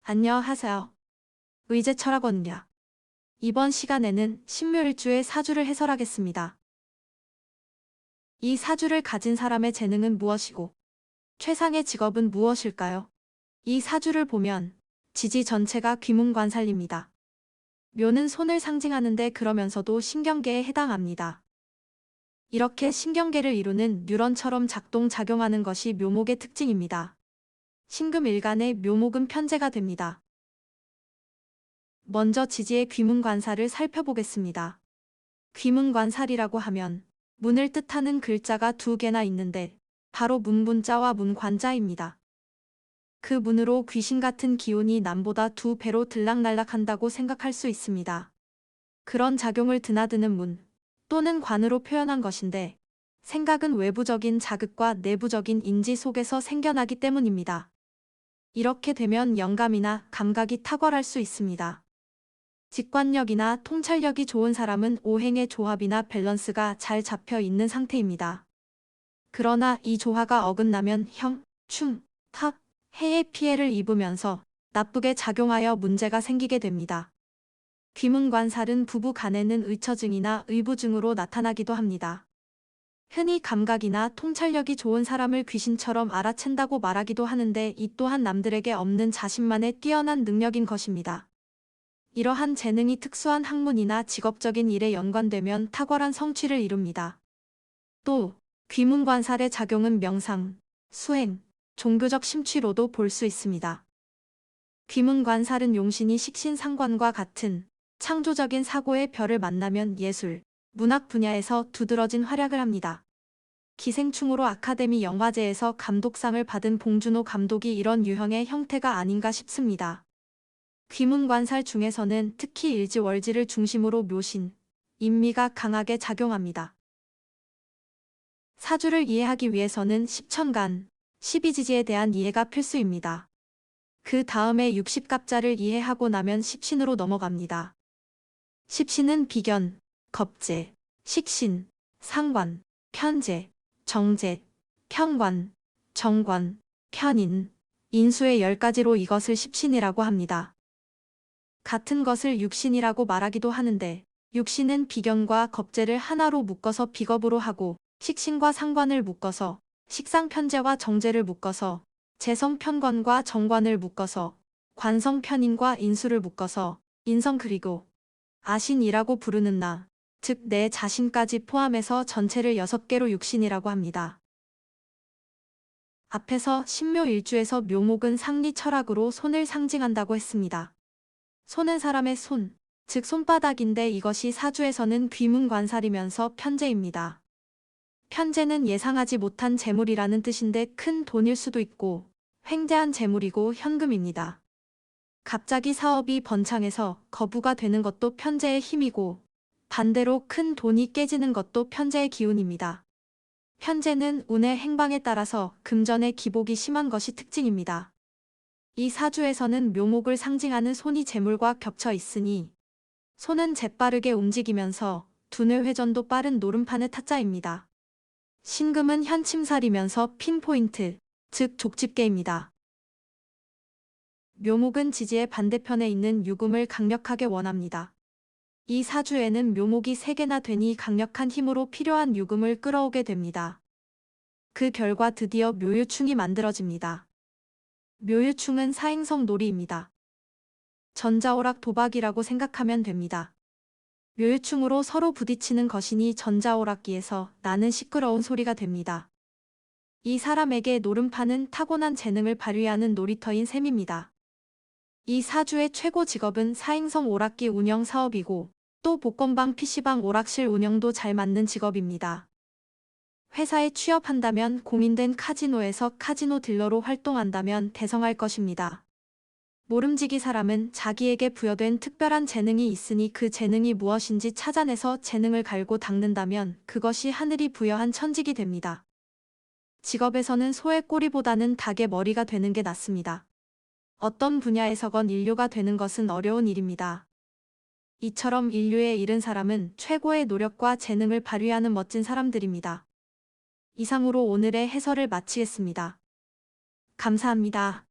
안녕하세요. 의제철학원입니다. 이번 시간에는 신묘일주의 사주를 해설하겠습니다. 이 사주를 가진 사람의 재능은 무엇이고 최상의 직업은 무엇일까요? 이 사주를 보면 지지 전체가 귀문관살입니다. 묘는 손을 상징하는데 그러면서도 신경계에 해당합니다. 이렇게 신경계를 이루는 뉴런처럼 작동작용하는 것이 묘목의 특징입니다. 신금일간의 묘목은 편제가 됩니다. 먼저 지지의 귀문관살을 살펴보겠습니다. 귀문관살이라고 하면 문을 뜻하는 글자가 두 개나 있는데 바로 문분자와 문관자입니다. 그 문으로 귀신 같은 기운이 남보다 두 배로 들락날락한다고 생각할 수 있습니다. 그런 작용을 드나드는 문 또는 관으로 표현한 것인데 생각은 외부적인 자극과 내부적인 인지 속에서 생겨나기 때문입니다. 이렇게 되면 영감이나 감각이 탁월할 수 있습니다. 직관력이나 통찰력이 좋은 사람은 오행의 조합이나 밸런스가 잘 잡혀 있는 상태입니다. 그러나 이 조화가 어긋나면 형, 충, 탁, 해의 피해를 입으면서 나쁘게 작용하여 문제가 생기게 됩니다. 귀문관살은 부부 간에는 의처증이나 의부증으로 나타나기도 합니다. 흔히 감각이나 통찰력이 좋은 사람을 귀신처럼 알아챈다고 말하기도 하는데 이 또한 남들에게 없는 자신만의 뛰어난 능력인 것입니다. 이러한 재능이 특수한 학문이나 직업적인 일에 연관되면 탁월한 성취를 이룹니다. 또 귀문관살의 작용은 명상, 수행, 종교적 심취로도 볼 수 있습니다. 귀문관살은 용신이 식신상관과 같은 창조적인 사고의 별을 만나면 예술, 문학 분야에서 두드러진 활약을 합니다. 기생충으로 아카데미 영화제에서 감독상을 받은 봉준호 감독이 이런 유형의 형태가 아닌가 싶습니다. 귀문관살 중에서는 특히 일지월지를 중심으로 묘신, 인미가 강하게 작용합니다. 사주를 이해하기 위해서는 십천간, 십이지지에 대한 이해가 필수입니다. 그 다음에 60갑자를 이해하고 나면 십신으로 넘어갑니다. 십신은 비견, 겁재, 식신, 상관, 편재, 정재, 편관, 정관, 편인, 인수의 10가지로 이것을 십신이라고 합니다. 같은 것을 육신이라고 말하기도 하는데 육신은 비견과 겁재를 하나로 묶어서 비겁으로 하고 식신과 상관을 묶어서 식상편재와 정재를 묶어서 재성편관과 정관을 묶어서 관성편인과 인수를 묶어서 인성 그리고 아신이라고 부르는 나, 즉 내 자신까지 포함해서 전체를 6개로 육신이라고 합니다. 앞에서 신묘일주에서 묘목은 상리 철학으로 손을 상징한다고 했습니다. 손은 사람의 손, 즉 손바닥인데 이것이 사주에서는 귀문관살이면서 편재입니다. 편재는 예상하지 못한 재물이라는 뜻인데 큰 돈일 수도 있고 횡재한 재물이고 현금입니다. 갑자기 사업이 번창해서 거부가 되는 것도 편재의 힘이고 반대로 큰 돈이 깨지는 것도 편재의 기운입니다. 편재는 운의 행방에 따라서 금전의 기복이 심한 것이 특징입니다. 이 사주에서는 묘목을 상징하는 손이 재물과 겹쳐 있으니 손은 재빠르게 움직이면서 두뇌 회전도 빠른 노름판의 타짜입니다. 신금은 현침살이면서 핀포인트, 즉 족집게입니다. 묘목은 지지의 반대편에 있는 유금을 강력하게 원합니다. 이 사주에는 묘목이 3개나 되니 강력한 힘으로 필요한 유금을 끌어오게 됩니다. 그 결과 드디어 묘유충이 만들어집니다. 묘유충은 사행성 놀이입니다. 전자오락 도박이라고 생각하면 됩니다. 묘유충으로 서로 부딪히는 것이니 전자오락기에서 나는 시끄러운 소리가 됩니다. 이 사람에게 노름판은 타고난 재능을 발휘하는 놀이터인 셈입니다. 이 사주의 최고 직업은 사행성 오락기 운영 사업이고 또 복권방 PC방 오락실 운영도 잘 맞는 직업입니다. 회사에 취업한다면 공인된 카지노에서 카지노 딜러로 활동한다면 대성할 것입니다. 모름지기 사람은 자기에게 부여된 특별한 재능이 있으니 그 재능이 무엇인지 찾아내서 재능을 갈고 닦는다면 그것이 하늘이 부여한 천직이 됩니다. 직업에서는 소의 꼬리보다는 닭의 머리가 되는 게 낫습니다. 어떤 분야에서건 인류가 되는 것은 어려운 일입니다. 이처럼 인류에 이른 사람은 최고의 노력과 재능을 발휘하는 멋진 사람들입니다. 이상으로 오늘의 해설을 마치겠습니다. 감사합니다.